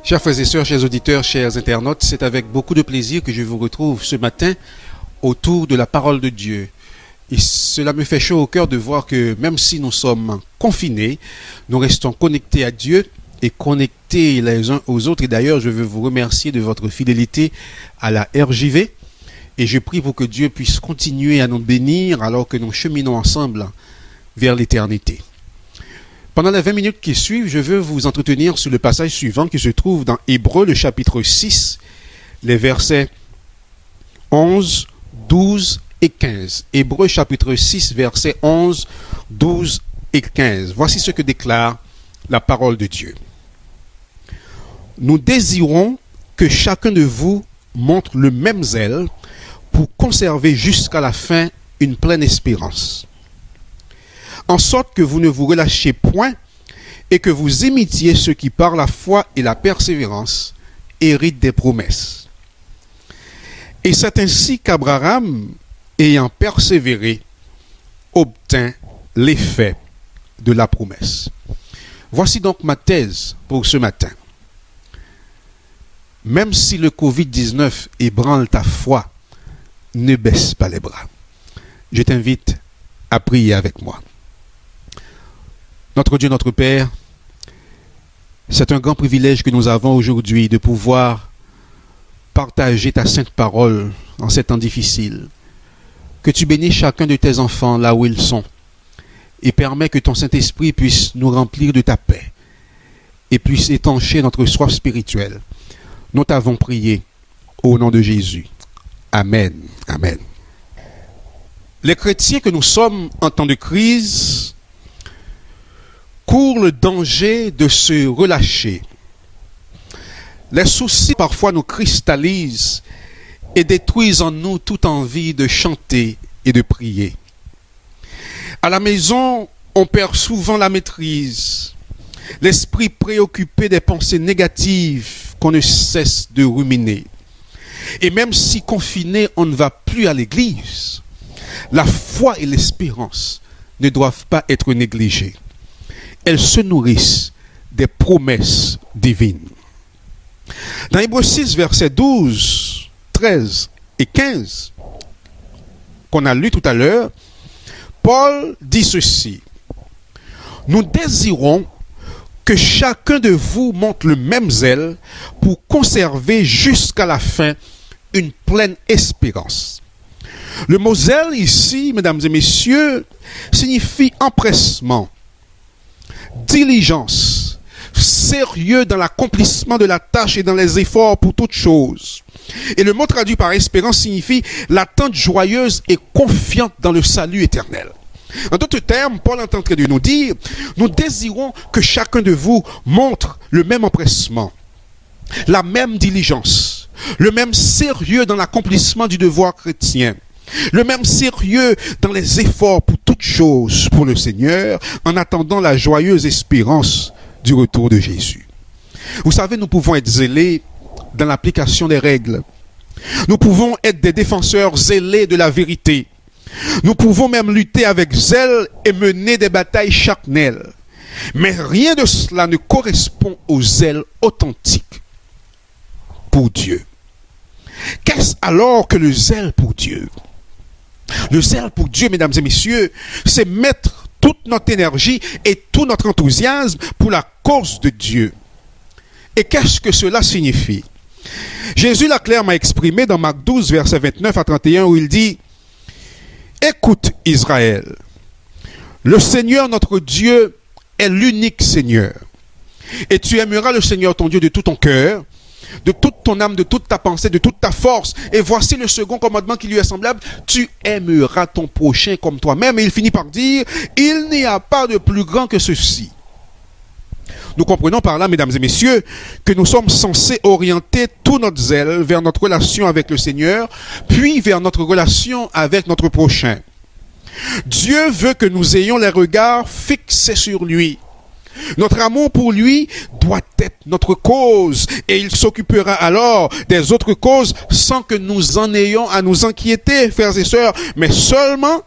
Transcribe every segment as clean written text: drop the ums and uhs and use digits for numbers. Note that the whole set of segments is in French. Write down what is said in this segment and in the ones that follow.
Chers frères et sœurs, chers auditeurs, chers internautes, c'est avec beaucoup de plaisir que je vous retrouve ce matin autour de la parole de Dieu. Et cela me fait chaud au cœur de voir que même si nous sommes confinés, nous restons connectés à Dieu et connectés les uns aux autres. Et d'ailleurs, je veux vous remercier de votre fidélité à la RJV. Et je prie pour que Dieu puisse continuer à nous bénir alors que nous cheminons ensemble vers l'éternité. Pendant les 20 minutes qui suivent, je veux vous entretenir sur le passage suivant qui se trouve dans Hébreux, le chapitre 6, les versets 11, 12 et 15. Hébreux, chapitre 6, versets 11, 12 et 15. Voici ce que déclare la parole de Dieu. Nous désirons que chacun de vous montre le même zèle pour conserver jusqu'à la fin une pleine espérance. En sorte que vous ne vous relâchiez point et que vous imitiez ceux qui par la foi et la persévérance héritent des promesses. Et c'est ainsi qu'Abraham, ayant persévéré, obtint l'effet de la promesse. Voici donc ma thèse pour ce matin. Même si le Covid-19 ébranle ta foi, ne baisse pas les bras. Je t'invite à prier avec moi. Notre Dieu, notre Père, c'est un grand privilège que nous avons aujourd'hui de pouvoir partager ta sainte parole en ces temps difficiles. Que tu bénisses chacun de tes enfants là où ils sont et permets que ton Saint-Esprit puisse nous remplir de ta paix et puisse étancher notre soif spirituelle. Nous t'avons prié au nom de Jésus. Amen. Amen. Les chrétiens que nous sommes en temps de crise courent le danger de se relâcher. Les soucis parfois nous cristallisent et détruisent en nous toute envie de chanter et de prier. À la maison, on perd souvent la maîtrise, l'esprit préoccupé des pensées négatives qu'on ne cesse de ruminer. Et même si confiné, on ne va plus à l'église, la foi et l'espérance ne doivent pas être négligées. Elles se nourrissent des promesses divines. Dans Hébreux 6, versets 12, 13 et 15, qu'on a lu tout à l'heure, Paul dit ceci. Nous désirons que chacun de vous montre le même zèle pour conserver jusqu'à la fin une pleine espérance. Le mot zèle ici, mesdames et messieurs, signifie empressement, diligence, sérieux dans l'accomplissement de la tâche et dans les efforts pour toute chose. Et le mot traduit par espérance signifie l'attente joyeuse et confiante dans le salut éternel. En d'autres termes, Paul est en train de nous dire, nous désirons que chacun de vous montre le même empressement, la même diligence, le même sérieux dans l'accomplissement du devoir chrétien, le même sérieux dans les efforts pour toutes choses pour le Seigneur, en attendant la joyeuse espérance du retour de Jésus. Vous savez, nous pouvons être zélés dans l'application des règles. Nous pouvons être des défenseurs zélés de la vérité. Nous pouvons même lutter avec zèle et mener des batailles charnelles. Mais rien de cela ne correspond au zèle authentique pour Dieu. Qu'est-ce alors que le zèle pour Dieu? Le zèle pour Dieu, mesdames et messieurs, c'est mettre toute notre énergie et tout notre enthousiasme pour la cause de Dieu. Et qu'est-ce que cela signifie? Jésus l'a clairement exprimé dans Marc 12, versets 29 à 31, où il dit « Écoute Israël, le Seigneur notre Dieu est l'unique Seigneur. Et tu aimeras le Seigneur ton Dieu de tout ton cœur, de toute ton âme, de toute ta pensée, de toute ta force. Et voici le second commandement qui lui est semblable. Tu aimeras ton prochain comme toi-même. » Et il finit par dire, il n'y a pas de plus grand que ceci. Nous comprenons par là, mesdames et messieurs, que nous sommes censés orienter tout notre zèle vers notre relation avec le Seigneur, puis vers notre relation avec notre prochain. Dieu veut que nous ayons les regards fixés sur lui. Notre amour pour lui doit être notre cause et il s'occupera alors des autres causes sans que nous en ayons à nous inquiéter, frères et sœurs, mais seulement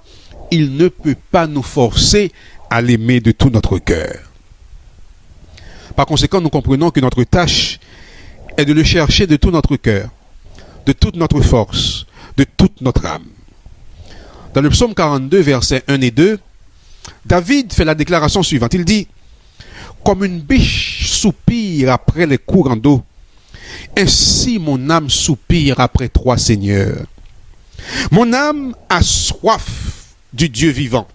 il ne peut pas nous forcer à l'aimer de tout notre cœur. Par conséquent, nous comprenons que notre tâche est de le chercher de tout notre cœur, de toute notre force, de toute notre âme. Dans le psaume 42, versets 1 et 2, David fait la déclaration suivante. Il dit « Comme une biche soupire après les courants d'eau, ainsi mon âme soupire après toi, Seigneur. Mon âme a soif du Dieu vivant. »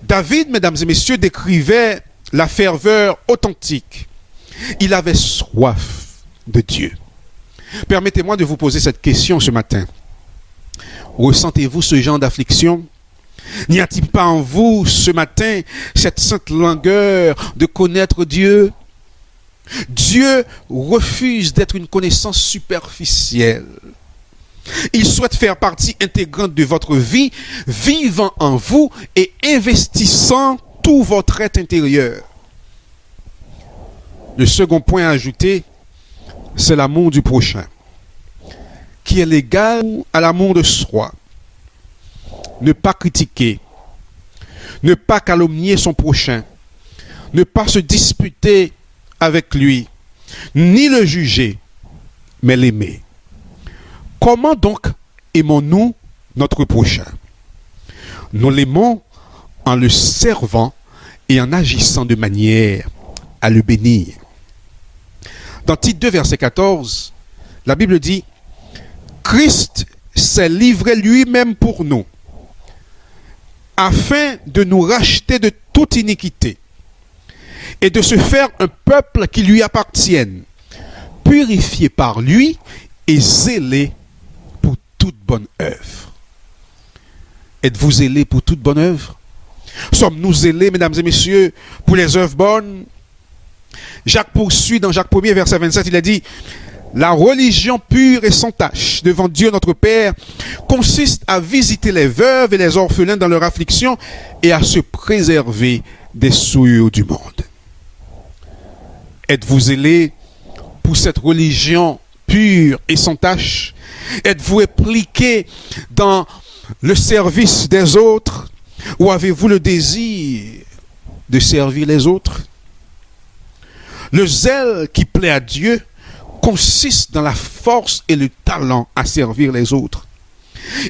David, mesdames et messieurs, décrivait la ferveur authentique. Il avait soif de Dieu. Permettez-moi de vous poser cette question ce matin. Ressentez-vous ce genre d'affliction? N'y a-t-il pas en vous ce matin cette sainte langueur de connaître Dieu? Dieu refuse d'être une connaissance superficielle. Il souhaite faire partie intégrante de votre vie, vivant en vous et investissant tout votre être intérieur. Le second point à ajouter, c'est l'amour du prochain, qui est l'égal à l'amour de soi. Ne pas critiquer, ne pas calomnier son prochain, ne pas se disputer avec lui, ni le juger, mais l'aimer. Comment donc aimons-nous notre prochain? Nous l'aimons en le servant et en agissant de manière à le bénir. Dans Tite 2, verset 14, la Bible dit « Christ s'est livré lui-même pour nous, afin de nous racheter de toute iniquité et de se faire un peuple qui lui appartienne, purifié par lui et zélé pour toute bonne œuvre. » Êtes-vous zélé pour toute bonne œuvre? Sommes-nous zélés, mesdames et messieurs, pour les œuvres bonnes? Jacques poursuit dans Jacques 1er, verset 27, il a dit « La religion pure et sans tache devant Dieu notre Père consiste à visiter les veuves et les orphelins dans leur affliction et à se préserver des souillures du monde. » Êtes-vous zélé pour cette religion pure et sans tache? Êtes-vous impliqué dans le service des autres? Ou avez-vous le désir de servir les autres? Le zèle qui plaît à Dieu consiste dans la force et le talent à servir les autres.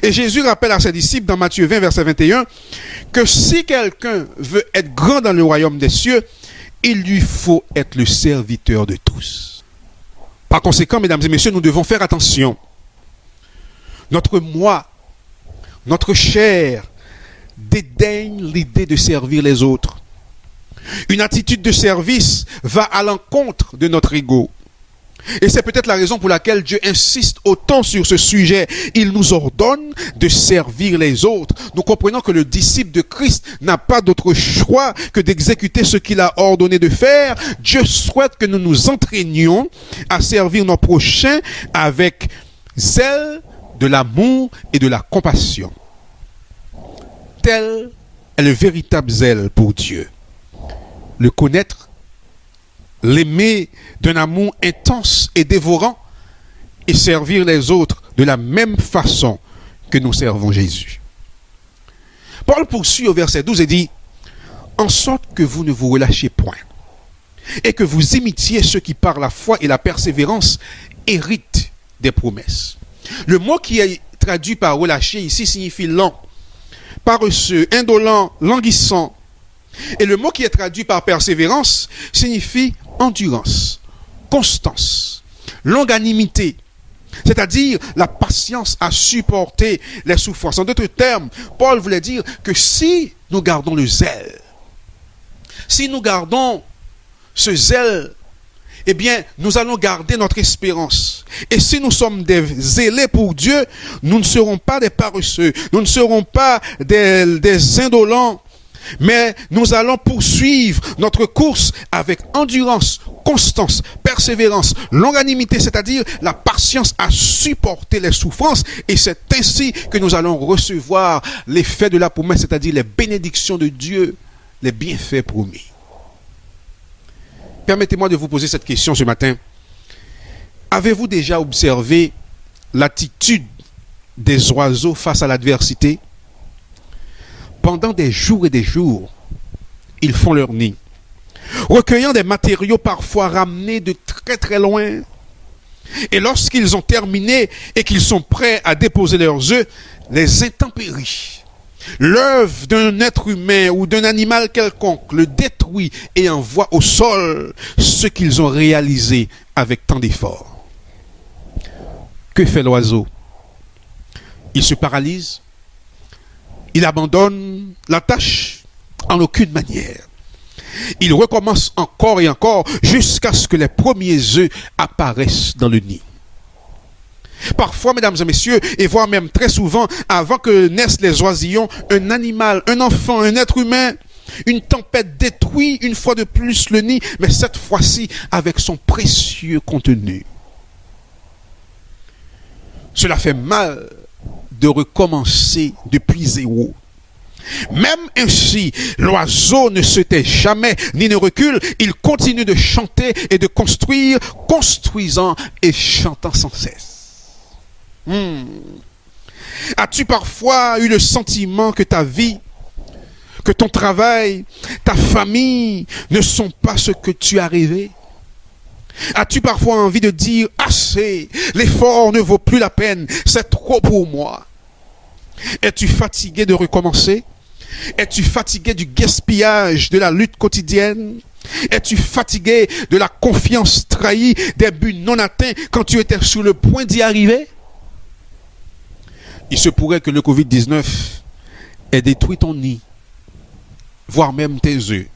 Et Jésus rappelle à ses disciples dans Matthieu 20, verset 21, que si quelqu'un veut être grand dans le royaume des cieux, il lui faut être le serviteur de tous. Par conséquent, mesdames et messieurs, nous devons faire attention. Notre moi, notre chair, dédaigne l'idée de servir les autres. Une attitude de service va à l'encontre de notre ego. Et c'est peut-être la raison pour laquelle Dieu insiste autant sur ce sujet. Il nous ordonne de servir les autres. Nous comprenons que le disciple de Christ n'a pas d'autre choix que d'exécuter ce qu'il a ordonné de faire. Dieu souhaite que nous nous entraînions à servir nos prochains avec zèle, de l'amour et de la compassion. Tel est le véritable zèle pour Dieu. Le connaître, l'aimer d'un amour intense et dévorant et servir les autres de la même façon que nous servons Jésus. Paul poursuit au verset 12 et dit « En sorte que vous ne vous relâchiez point et que vous imitiez ceux qui par la foi et la persévérance héritent des promesses. » Le mot qui est traduit par relâcher ici signifie lent, paresseux, indolent, languissant. Et le mot qui est traduit par persévérance signifie endurance, constance, longanimité, c'est-à-dire la patience à supporter les souffrances. En d'autres termes, Paul voulait dire que si nous gardons le zèle, si nous gardons ce zèle, eh bien, nous allons garder notre espérance. Et si nous sommes des zélés pour Dieu, nous ne serons pas des paresseux, nous ne serons pas des indolents, mais nous allons poursuivre notre course avec endurance, constance, persévérance, longanimité, c'est-à-dire la patience à supporter les souffrances. Et c'est ainsi que nous allons recevoir l'effet de la promesse, c'est-à-dire les bénédictions de Dieu, les bienfaits promis. Permettez-moi de vous poser cette question ce matin. Avez-vous déjà observé l'attitude des oiseaux face à l'adversité? Pendant des jours et des jours, ils font leur nid, recueillant des matériaux parfois ramenés de très très loin. Et lorsqu'ils ont terminé et qu'ils sont prêts à déposer leurs œufs, les intempéries, l'œuvre d'un être humain ou d'un animal quelconque le détruit et envoie au sol ce qu'ils ont réalisé avec tant d'efforts. Que fait l'oiseau? Il se paralyse, il abandonne la tâche en aucune manière. Il recommence encore et encore jusqu'à ce que les premiers œufs apparaissent dans le nid. Parfois, mesdames et messieurs, et voire même très souvent, avant que naissent les oisillons, un animal, un enfant, un être humain, une tempête détruit une fois de plus le nid, mais cette fois-ci avec son précieux contenu. Cela fait mal de recommencer depuis zéro. Même ainsi, l'oiseau ne se tait jamais ni ne recule, il continue de chanter et de construire, construisant et chantant sans cesse. As-tu parfois eu le sentiment que ta vie, que ton travail, ta famille ne sont pas ce que tu as rêvé? As-tu parfois envie de dire « Assez, l'effort ne vaut plus la peine, c'est trop pour moi ». Es-tu fatigué de recommencer? Es-tu fatigué du gaspillage de la lutte quotidienne? Es-tu fatigué de la confiance trahie, des buts non atteints quand tu étais sur le point d'y arriver? Il se pourrait que le Covid-19 ait détruit ton nid, voire même tes œufs.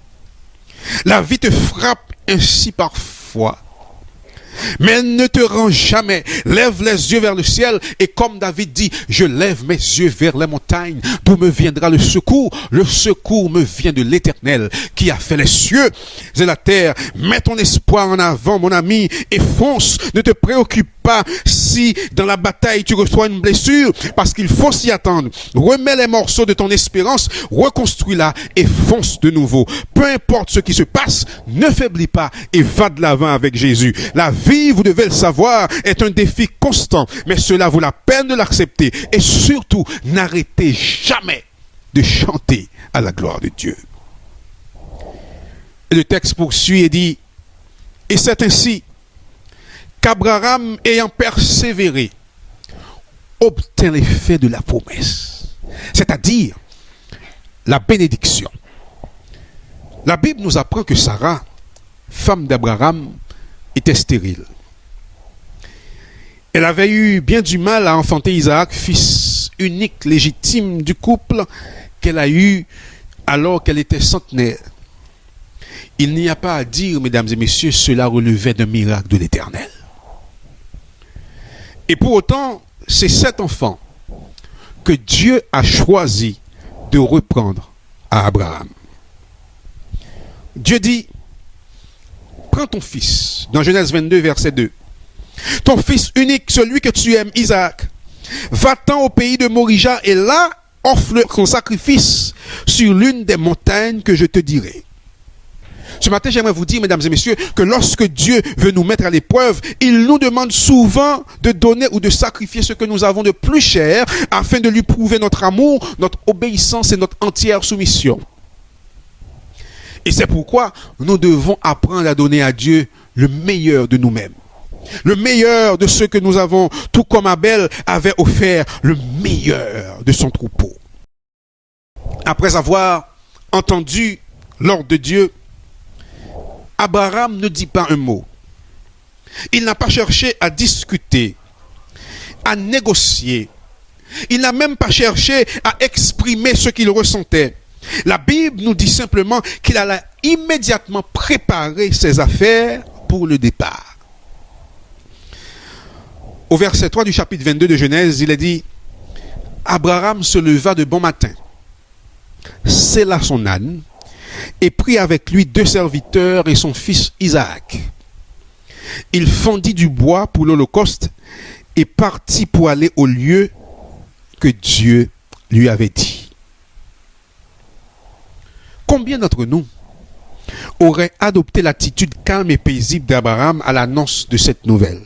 La vie te frappe ainsi parfois. Mais ne te rends jamais. Lève les yeux vers le ciel et comme David dit, je lève mes yeux vers les montagnes. D'où me viendra le secours? Le secours me vient de l'Éternel qui a fait les cieux et la terre. Mets ton espoir en avant, mon ami, et fonce. Ne te préoccupe pas si dans la bataille tu reçois une blessure, parce qu'il faut s'y attendre. Remets les morceaux de ton espérance, reconstruis-la et fonce de nouveau. Peu importe ce qui se passe, ne faiblis pas et va de l'avant avec Jésus. La vie, vous devez le savoir, est un défi constant, mais cela vaut la peine de l'accepter. Et surtout, n'arrêtez jamais de chanter à la gloire de Dieu. Et le texte poursuit et dit, et c'est ainsi qu'Abraham, ayant persévéré, obtint l'effet de la promesse, c'est-à-dire la bénédiction. La Bible nous apprend que Sarah, femme d'Abraham, était stérile. Elle avait eu bien du mal à enfanter Isaac, fils unique légitime du couple qu'elle a eu alors qu'elle était centenaire. Il n'y a pas à dire, mesdames et messieurs, cela relevait d'un miracle de l'Éternel. Et pour autant, c'est cet enfant que Dieu a choisi de reprendre à Abraham. Dieu dit, prends ton fils, dans Genèse 22, verset 2. Ton fils unique, celui que tu aimes, Isaac, va-t'en au pays de Morija et là, offre son sacrifice sur l'une des montagnes que je te dirai. Ce matin, j'aimerais vous dire, mesdames et messieurs, que lorsque Dieu veut nous mettre à l'épreuve, il nous demande souvent de donner ou de sacrifier ce que nous avons de plus cher afin de lui prouver notre amour, notre obéissance et notre entière soumission. Et c'est pourquoi nous devons apprendre à donner à Dieu le meilleur de nous-mêmes. Le meilleur de ce que nous avons, tout comme Abel avait offert le meilleur de son troupeau. Après avoir entendu l'ordre de Dieu, Abraham ne dit pas un mot. Il n'a pas cherché à discuter, à négocier. Il n'a même pas cherché à exprimer ce qu'il ressentait. La Bible nous dit simplement qu'il allait immédiatement préparer ses affaires pour le départ. Au verset 3 du chapitre 22 de Genèse, il est dit, Abraham se leva de bon matin, sella son âne, et prit avec lui 2 serviteurs et son fils Isaac. Il fendit du bois pour l'holocauste et partit pour aller au lieu que Dieu lui avait dit. Combien d'entre nous auraient adopté l'attitude calme et paisible d'Abraham à l'annonce de cette nouvelle?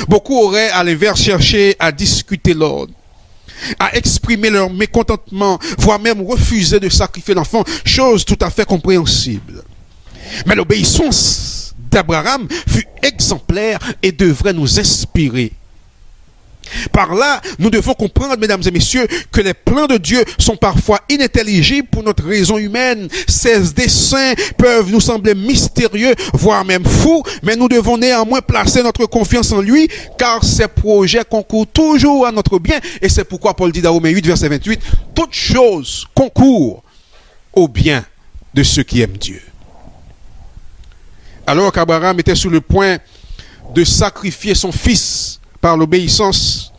Beaucoup auraient à l'inverse cherché à discuter l'ordre, à exprimer leur mécontentement, voire même refuser de sacrifier l'enfant, chose tout à fait compréhensible. Mais l'obéissance d'Abraham fut exemplaire et devrait nous inspirer. Par là, nous devons comprendre, mesdames et messieurs, que les plans de Dieu sont parfois inintelligibles pour notre raison humaine. Ses desseins peuvent nous sembler mystérieux, voire même fous, mais nous devons néanmoins placer notre confiance en lui, car ses projets concourent toujours à notre bien. Et c'est pourquoi Paul dit dans Romains 8, verset 28, « Toutes choses concourent au bien de ceux qui aiment Dieu. » Alors qu'Abraham était sur le point de sacrifier son fils par l'obéissance,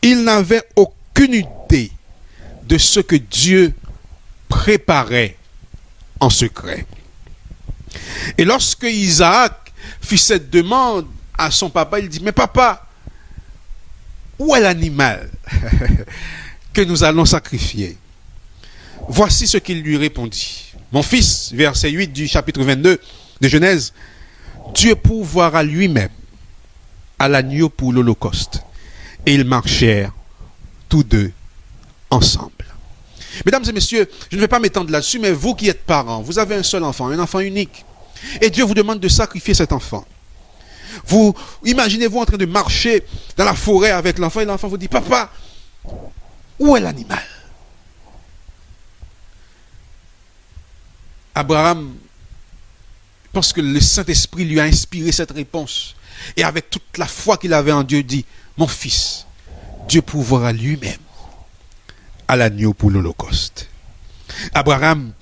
il n'avait aucune idée de ce que Dieu préparait en secret. Et lorsque Isaac fit cette demande à son papa, il dit, « Mais papa, où est l'animal que nous allons sacrifier ?» Voici ce qu'il lui répondit. « Mon fils, verset 8 du chapitre 22 de Genèse, Dieu pourvoira lui-même à l'agneau pour l'Holocauste. » Et ils marchèrent tous deux ensemble. Mesdames et messieurs, je ne vais pas m'étendre là-dessus, mais vous qui êtes parents, vous avez un seul enfant, un enfant unique. Et Dieu vous demande de sacrifier cet enfant. Vous imaginez-vous en train de marcher dans la forêt avec l'enfant, et l'enfant vous dit, « Papa, où est l'animal ?» Abraham, parce que le Saint-Esprit lui a inspiré cette réponse, et avec toute la foi qu'il avait en Dieu, dit, « Mon fils, Dieu pourvoira lui-même à l'agneau pour l'Holocauste. » Abraham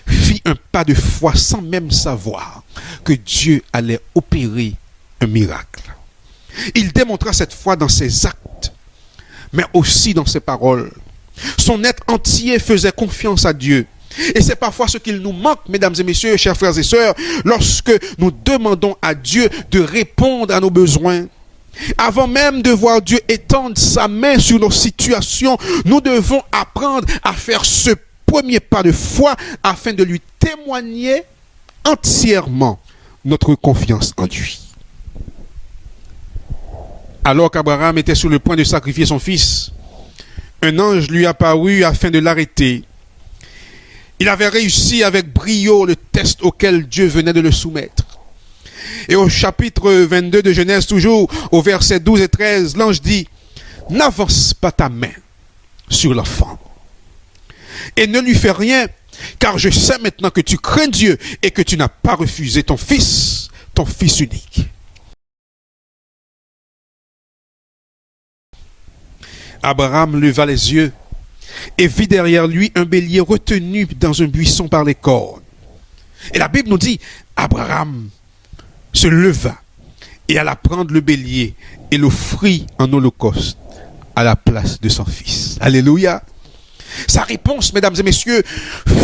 fit un pas de foi sans même savoir que Dieu allait opérer un miracle. Il démontra cette foi dans ses actes, mais aussi dans ses paroles. Son être entier faisait confiance à Dieu. Et c'est parfois ce qu'il nous manque, mesdames et messieurs, chers frères et sœurs, lorsque nous demandons à Dieu de répondre à nos besoins. Avant même de voir Dieu étendre sa main sur nos situations, nous devons apprendre à faire ce premier pas de foi afin de lui témoigner entièrement notre confiance en lui. Alors qu'Abraham était sur le point de sacrifier son fils, un ange lui apparut afin de l'arrêter. Il avait réussi avec brio le test auquel Dieu venait de le soumettre. Et au chapitre 22 de Genèse, toujours au verset 12 et 13, l'ange dit, « N'avance pas ta main sur l'enfant et ne lui fais rien, car je sais maintenant que tu crains Dieu et que tu n'as pas refusé ton fils unique. » Abraham leva les yeux et vit derrière lui un bélier retenu dans un buisson par les cornes. Et la Bible nous dit, Abraham se leva et alla prendre le bélier et l'offrit en holocauste à la place de son fils. Alléluia. Sa réponse, mesdames et messieurs,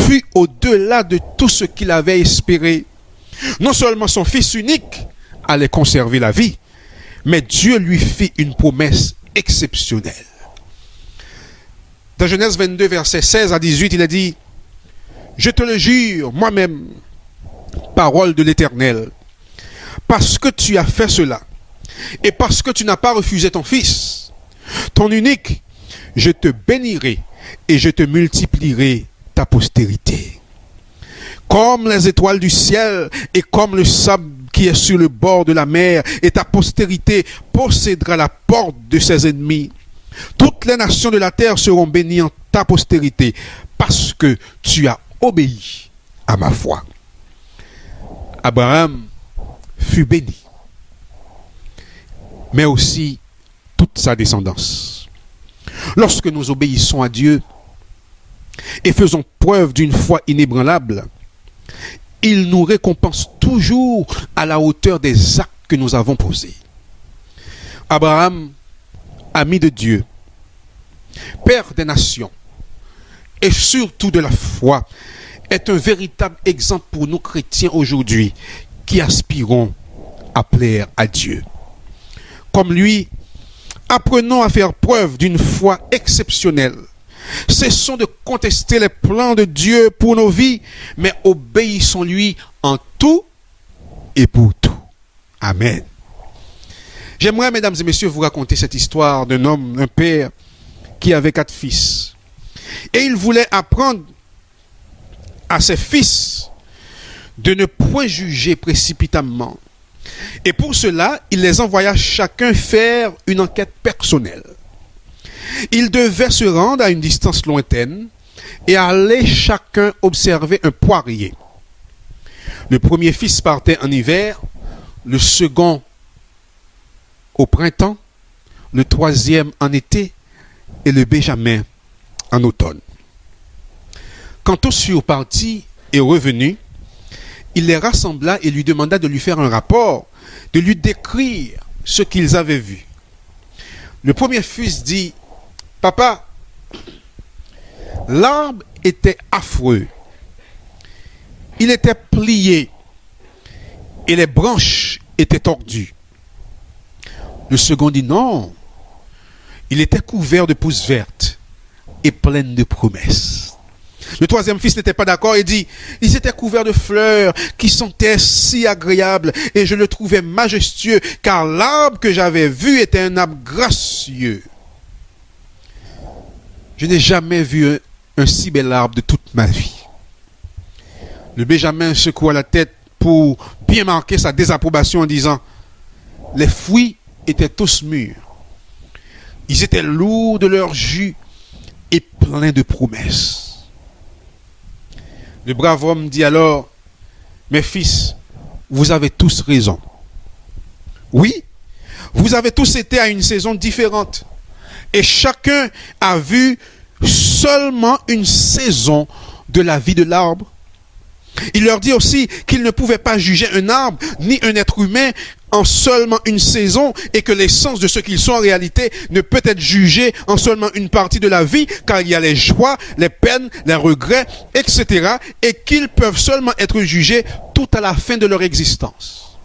fut au-delà de tout ce qu'il avait espéré. Non seulement son fils unique allait conserver la vie, mais Dieu lui fit une promesse exceptionnelle. Dans Genèse 22, versets 16 à 18, il a dit, « Je te le jure, moi-même, parole de l'Éternel, parce que tu as fait cela, et parce que tu n'as pas refusé ton fils, ton unique, je te bénirai et je te multiplierai ta postérité. Comme les étoiles du ciel et comme le sable qui est sur le bord de la mer, et ta postérité possédera la porte de ses ennemis. Toutes les nations de la terre seront bénies en ta postérité, parce que tu as obéi à ma foi. » Abraham fut béni, mais aussi toute sa descendance. Lorsque nous obéissons à Dieu et faisons preuve d'une foi inébranlable, il nous récompense toujours à la hauteur des actes que nous avons posés. Abraham, ami de Dieu, père des nations, et surtout de la foi, est un véritable exemple pour nous chrétiens aujourd'hui qui aspirons à plaire à Dieu. Comme lui, apprenons à faire preuve d'une foi exceptionnelle. Cessons de contester les plans de Dieu pour nos vies, mais obéissons-lui en tout et pour tout. Amen. J'aimerais, mesdames et messieurs, vous raconter cette histoire d'un homme, un père, qui avait 4 fils. Et il voulait apprendre à ses fils de ne point juger précipitamment. Et pour cela, il les envoya chacun faire une enquête personnelle. Ils devaient se rendre à une distance lointaine et aller chacun observer un poirier. Le premier fils partait en hiver, le second au printemps, le troisième en été et le benjamin en automne. Quand tous furent partis et revenus, il les rassembla et lui demanda de lui faire un rapport, de lui décrire ce qu'ils avaient vu. Le premier fils dit, « Papa, l'arbre était affreux. Il était plié et les branches étaient tordues. » Le second dit, « Non, il était couvert de pousses vertes et plein de promesses. » Le troisième fils n'était pas d'accord et dit, « Ils étaient couverts de fleurs qui sentaient si agréables et je le trouvais majestueux car l'arbre que j'avais vu était un arbre gracieux. » Je n'ai jamais vu un si bel arbre de toute ma vie. Le benjamin secoua la tête pour bien marquer sa désapprobation en disant, « Les fruits étaient tous mûrs. Ils étaient lourds de leur jus et pleins de promesses. » Le brave homme dit alors, « Mes fils, vous avez tous raison. Oui, vous avez tous été à une saison différente. Et chacun a vu seulement une saison de la vie de l'arbre. » Il leur dit aussi qu'il ne pouvait pas juger un arbre ni un être humain en seulement une saison et que l'essence de ce qu'ils sont en réalité ne peut être jugée en seulement une partie de la vie car il y a les joies, les peines, les regrets, etc. et qu'ils peuvent seulement être jugés tout à la fin de leur existence.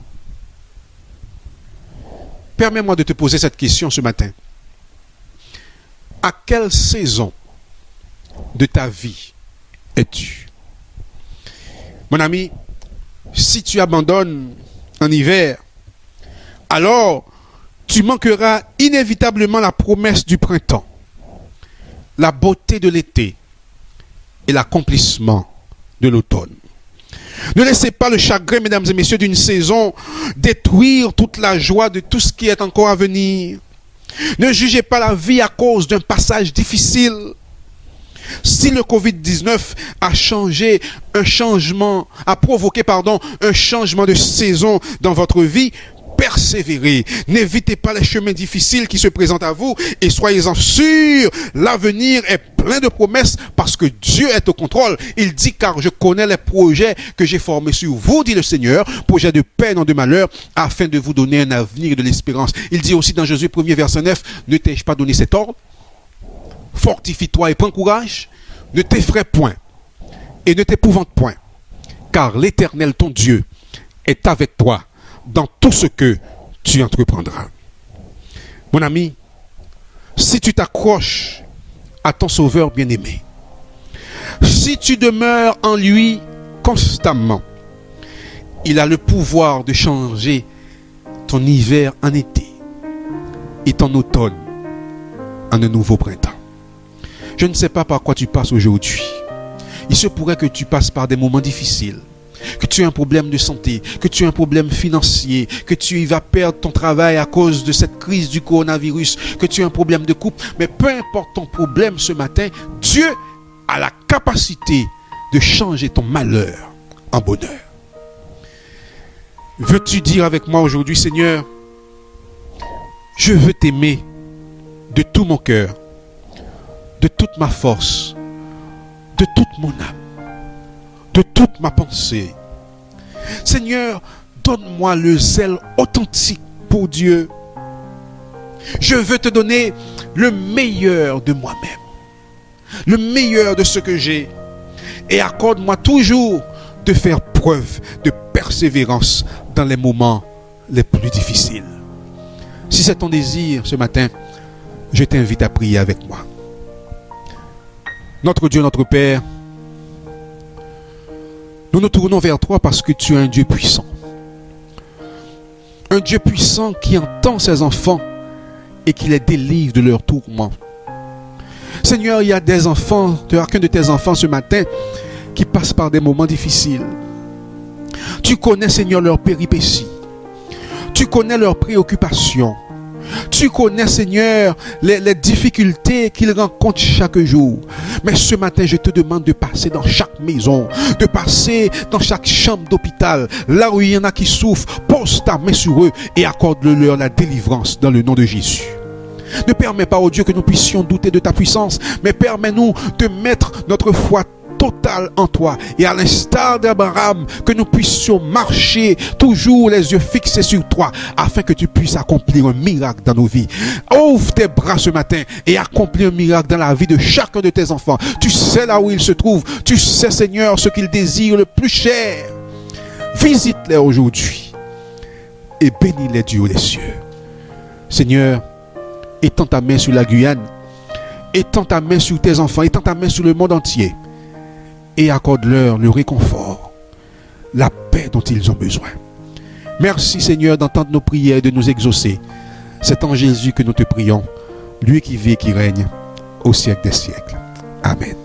Permets-moi de te poser cette question ce matin. À quelle saison de ta vie es-tu? Mon ami, si tu abandonnes en hiver, alors tu manqueras inévitablement la promesse du printemps, la beauté de l'été et l'accomplissement de l'automne. Ne laissez pas le chagrin, mesdames et messieurs, d'une saison détruire toute la joie de tout ce qui est encore à venir. Ne jugez pas la vie à cause d'un passage difficile. Si le Covid-19 a provoqué un changement de saison dans votre vie, persévérez. N'évitez pas les chemins difficiles qui se présentent à vous et soyez-en sûrs, l'avenir est plein de promesses parce que Dieu est au contrôle. Il dit, car je connais les projets que j'ai formés sur vous, dit le Seigneur, projets de paix, non de malheur, afin de vous donner un avenir et de l'espérance. Il dit aussi dans Josué 1er verset 9, ne t'ai-je pas donné cet ordre? Fortifie-toi et prends courage, ne t'effraie point et ne t'épouvante point, car l'Éternel ton Dieu est avec toi dans tout ce que tu entreprendras. Mon ami, si tu t'accroches à ton Sauveur bien-aimé, si tu demeures en lui constamment, il a le pouvoir de changer ton hiver en été et ton automne en un nouveau printemps. Je ne sais pas par quoi tu passes aujourd'hui. Il se pourrait que tu passes par des moments difficiles, que tu aies un problème de santé, que tu aies un problème financier, que tu vas perdre ton travail à cause de cette crise du coronavirus, que tu aies un problème de couple. Mais peu importe ton problème ce matin, Dieu a la capacité de changer ton malheur en bonheur. Veux-tu dire avec moi aujourd'hui, Seigneur, je veux t'aimer de tout mon cœur, de toute ma force, de toute mon âme, de toute ma pensée. Seigneur, donne-moi le zèle authentique pour Dieu. Je veux te donner le meilleur de moi-même, le meilleur de ce que j'ai, et accorde-moi toujours de faire preuve de persévérance dans les moments les plus difficiles. Si c'est ton désir ce matin, je t'invite à prier avec moi. Notre Dieu, notre Père, nous nous tournons vers toi parce que tu es un Dieu puissant. Un Dieu puissant qui entend ses enfants et qui les délivre de leurs tourments. Seigneur, il y a des enfants, chacun de tes enfants ce matin, qui passent par des moments difficiles. Tu connais, Seigneur, leurs péripéties. Tu connais leurs préoccupations. Tu connais, Seigneur, les difficultés qu'ils rencontrent chaque jour. Mais ce matin, je te demande de passer dans chaque maison, de passer dans chaque chambre d'hôpital, là où il y en a qui souffrent. Pose ta main sur eux et accorde-leur la délivrance dans le nom de Jésus. Ne permets pas, oh Dieu, que nous puissions douter de ta puissance, mais permets-nous de mettre notre foi totale en toi. Et à l'instar d'Abraham, que nous puissions marcher toujours les yeux fixés sur toi, afin que tu puisses accomplir un miracle dans nos vies. Ouvre tes bras ce matin et accomplis un miracle dans la vie de chacun de tes enfants. Tu sais là où ils se trouvent. Tu sais, Seigneur, ce qu'ils désirent le plus cher. Visite-les aujourd'hui et bénis-les du haut des cieux. Seigneur, étends ta main sur la Guyane, étends ta main sur tes enfants, étends ta main sur le monde entier et accorde-leur le réconfort, la paix dont ils ont besoin. Merci, Seigneur, d'entendre nos prières et de nous exaucer. C'est en Jésus que nous te prions, lui qui vit et qui règne au siècle des siècles. Amen.